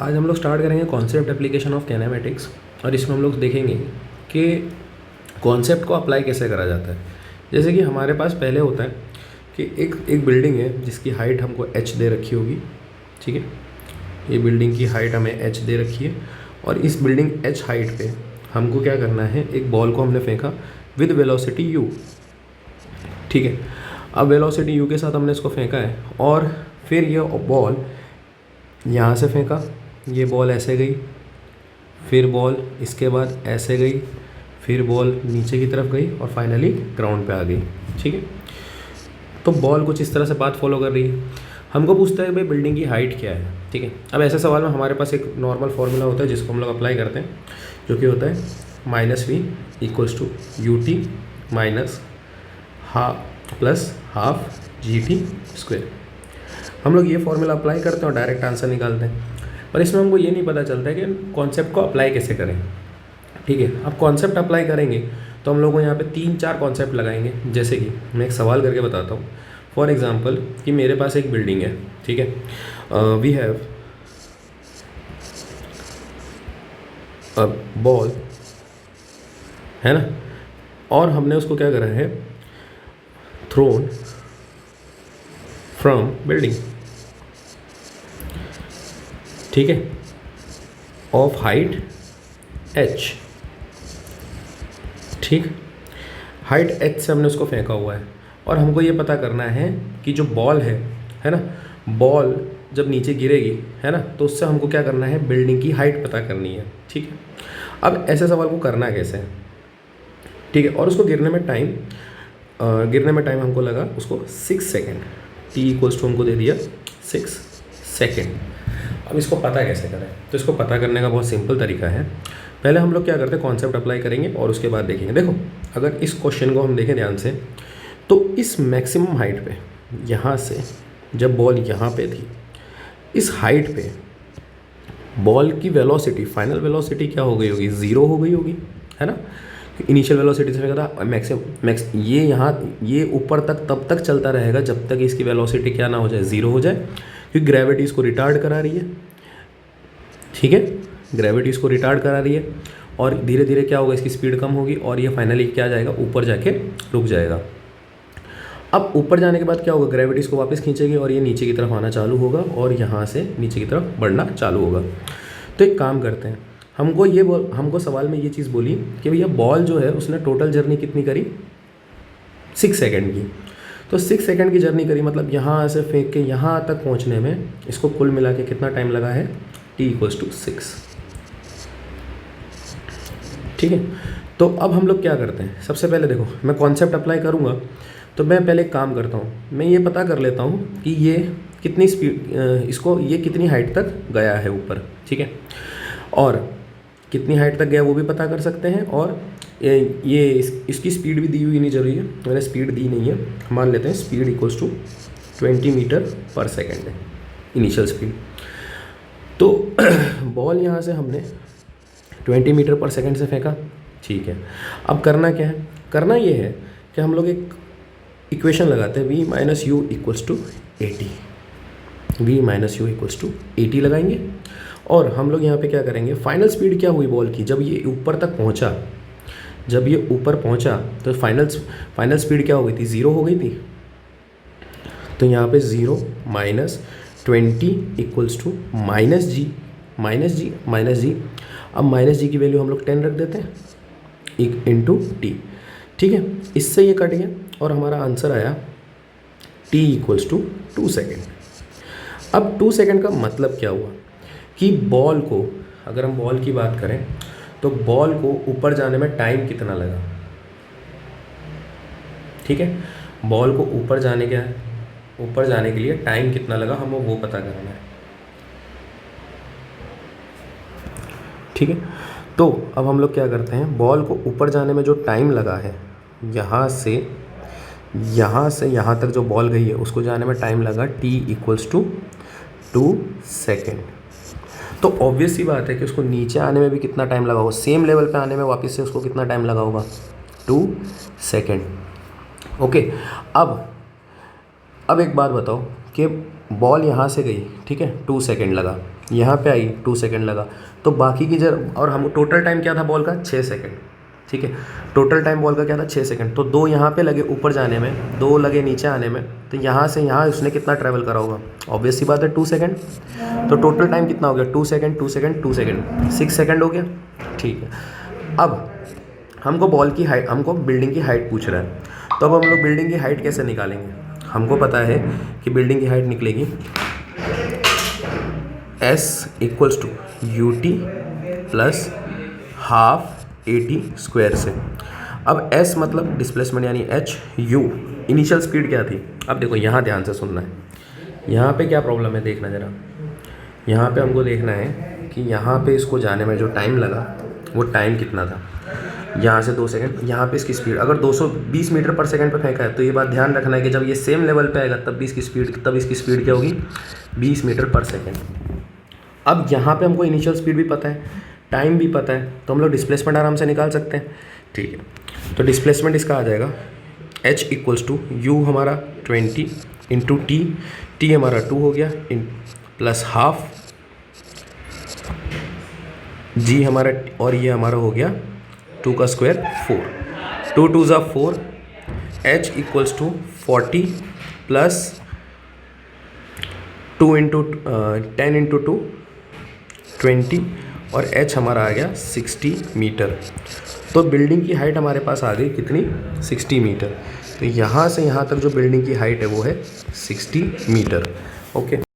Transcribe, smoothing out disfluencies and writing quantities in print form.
आज हम लोग स्टार्ट करेंगे कॉन्सेप्ट एप्लीकेशन ऑफ कैनेमेटिक्स और इसमें हम लोग देखेंगे कि कॉन्सेप्ट को अप्लाई कैसे करा जाता है। जैसे कि हमारे पास पहले होता है कि एक बिल्डिंग है जिसकी हाइट हमको h दे रखी होगी, ठीक है। ये बिल्डिंग की हाइट हमें h दे रखी है और इस बिल्डिंग h हाइट पे हमको क्या करना है, एक बॉल को हमने फेंका विद वेलोसिटी u, ठीक है। अब वेलोसिटी u के साथ हमने इसको फेंका है और फिर ये बॉल यहाँ से फेंका, ये बॉल ऐसे गई, फिर बॉल इसके बाद ऐसे गई, फिर बॉल नीचे की तरफ गई और फाइनली ग्राउंड पे आ गई, ठीक है। तो बॉल कुछ इस तरह से पाथ फॉलो कर रही है। हमको पूछता है भाई बिल्डिंग की हाइट क्या है, ठीक है। अब ऐसे सवाल में हमारे पास एक नॉर्मल फार्मूला होता है जिसको हम लोग अप्लाई करते हैं, जो कि होता है -v = ut minus half gt²। हम लोग ये फार्मूला अप्लाई करते हैं और डायरेक्ट आंसर निकालते हैं, पर इसमें हमको ये नहीं पता चलता है कि कॉन्सेप्ट को अप्लाई कैसे करें, ठीक है। अब कॉन्सेप्ट अप्लाई करेंगे तो हम लोग को यहाँ पे 3-4 कॉन्सेप्ट लगाएंगे। जैसे कि मैं एक सवाल करके बताता हूँ। फॉर एग्जांपल कि मेरे पास एक बिल्डिंग है, ठीक है। वी हैव अ बॉल, है ना, और हमने उसको क्या करा है, थ्रोन फ्रॉम बिल्डिंग, ठीक है, ऑफ हाइट h, ठीक। हाइट h से हमने उसको फेंका हुआ है और हमको ये पता करना है कि जो बॉल है ना, बॉल जब नीचे गिरेगी, है ना, तो उससे हमको क्या करना है, बिल्डिंग की हाइट पता करनी है, ठीक है। अब ऐसे सवाल को करना कैसे है, ठीक है। और उसको गिरने में टाइम हमको लगा उसको 6 सेकेंड, t हमको दे दिया 6 सेकेंड। अब इसको पता कैसे करें, तो इसको पता करने का बहुत सिंपल तरीका है। पहले हम लोग क्या करते हैं, कॉन्सेप्ट अप्लाई करेंगे और उसके बाद देखेंगे। देखो, अगर इस क्वेश्चन को हम देखें ध्यान से, तो इस मैक्सिमम हाइट पे, यहाँ से जब बॉल यहाँ पे थी, इस हाइट पे बॉल की वेलोसिटी, फाइनल वेलोसिटी क्या हो गई होगी, 0 हो गई होगी, है ना। इनिशियल वेलोसिटी से मैक्सिमम ये यहाँ ये ऊपर तक तब तक चलता रहेगा जब तक इसकी वेलोसिटी क्या ना हो जाए, 0 हो जाए, क्योंकि ग्रेविटी इसको रिटार्ड करा रही है, ठीक है। ग्रेविटी इसको रिटार्ड करा रही है और धीरे धीरे क्या होगा, इसकी स्पीड कम होगी और ये फाइनली क्या जाएगा, ऊपर जाके रुक जाएगा। अब ऊपर जाने के बाद क्या होगा, ग्रेविटी इसको वापस खींचेगी और ये नीचे की तरफ आना चालू होगा और यहाँ से नीचे की तरफ बढ़ना चालू होगा। तो एक काम करते हैं, हमको सवाल में ये चीज़ बोली कि भैया बॉल जो है उसने टोटल जर्नी कितनी करी, 6 सेकेंड की। तो 6 सेकेंड की जर्नी करी, मतलब यहाँ से फेंक के यहाँ तक पहुँचने में इसको कुल मिला के कितना टाइम लगा है, t = 6, ठीक है। तो अब हम लोग क्या करते हैं, सबसे पहले देखो, मैं कॉन्सेप्ट अप्लाई करूँगा तो मैं पहले एक काम करता हूँ, मैं ये पता कर लेता हूँ कि ये कितनी स्पीड, ये कितनी हाइट तक गया है ऊपर, ठीक है। और कितनी हाइट तक गया वो भी पता कर सकते हैं, और इसकी स्पीड भी दी हुई नहीं जरूरी है, मैंने स्पीड दी नहीं है, मान लेते हैं स्पीड = 20 मीटर पर सेकेंड है इनिशियल स्पीड। तो बॉल यहाँ से हमने 20 मीटर पर सेकेंड से फेंका, ठीक है। अब करना क्या है, करना ये है कि हम लोग एक इक्वेशन लगाते हैं, v - u = 80, v - u = 80 लगाएंगे और हम लोग यहाँ पे क्या करेंगे, फाइनल स्पीड क्या हुई बॉल की, जब ये ऊपर तक पहुँचा, जब ये ऊपर पहुँचा तो फाइनल स्पीड क्या हो गई थी, 0 हो गई थी। तो यहाँ पे 0 - 20 = -g। अब -g की वैल्यू हम लोग 10 रख देते हैं, × t, ठीक है। इससे ये कट गया और हमारा आंसर आया t = 2 सेकेंड। अब 2 सेकेंड का मतलब क्या हुआ कि बॉल को, अगर हम बॉल की बात करें तो बॉल को ऊपर जाने में टाइम कितना लगा, ठीक है। बॉल को ऊपर जाने के लिए टाइम कितना लगा, हमें वो पता करना है, ठीक है। तो अब हम लोग क्या करते हैं, बॉल को ऊपर जाने में जो टाइम लगा है, यहाँ से यहाँ तक जो बॉल गई है उसको जाने में टाइम लगा t = 2 सेकेंड। तो ऑब्वियस सी बात है कि उसको नीचे आने में भी कितना टाइम लगा होगा, सेम लेवल पे आने में वापस से उसको कितना टाइम लगा होगा, 2 सेकेंड, ओके। अब एक बात बताओ कि बॉल यहाँ से गई, ठीक है, 2 सेकेंड लगा, यहाँ पे आई 2 सेकंड लगा, तो बाकी की और हम टोटल टाइम क्या था बॉल का 6 सेकंड, ठीक है। टोटल टाइम बॉल का क्या था 6 सेकंड, तो 2 यहाँ पे लगे ऊपर जाने में, 2 लगे नीचे आने में, तो यहाँ से यहाँ उसने कितना ट्रैवल करा होगा, ऑब्वियस सी बात है 2 सेकंड। तो टोटल टाइम कितना हो गया 2 सेकंड 2 सेकंड 2 सेकंड 6 सेकंड हो गया, ठीक है। अब हमको बॉल की हाइट, हमको बिल्डिंग की हाइट पूछ रहा है, तो अब हम लोग बिल्डिंग की हाइट कैसे निकालेंगे। हमको पता है कि बिल्डिंग की हाइट निकलेगी S equals to UT plus half AT square से। अब S मतलब डिस्प्लेसमेंट यानी H, U इनिशियल स्पीड क्या थी। अब देखो यहाँ ध्यान से सुनना है, यहाँ पे क्या प्रॉब्लम है देखना ज़रा। यहाँ पे हमको देखना है कि यहाँ पे इसको जाने में जो टाइम लगा वो टाइम कितना था। यहाँ से 2 सेकंड, यहाँ पे इसकी स्पीड अगर 220 मीटर पर सेकंड पे फेंका है, तो ये बात ध्यान रखना है कि जब ये सेम लेवल पे आएगा तब इसकी स्पीड क्या होगी 20 मीटर पर सेकंड। अब यहाँ पे हमको इनिशियल स्पीड भी पता है, टाइम भी पता है, तो हम लोग डिस्प्लेसमेंट आराम से निकाल सकते हैं, ठीक है। तो डिस्प्लेसमेंट इसका आ जाएगा H इक्वल्स टू U हमारा 20 इंटू T हमारा 2 हो गया प्लस हाफ G हमारा, और ये हमारा हो गया 2 का स्क्वायर 4, 2 2 ज़ा 4, H equals to 40 plus 2 into 10 into 2 20, और H हमारा आ गया 60 मीटर। तो बिल्डिंग की हाइट हमारे पास आ गई कितनी 60 मीटर। तो यहाँ से यहाँ तक जो बिल्डिंग की हाइट है वो है 60 मीटर, ओके।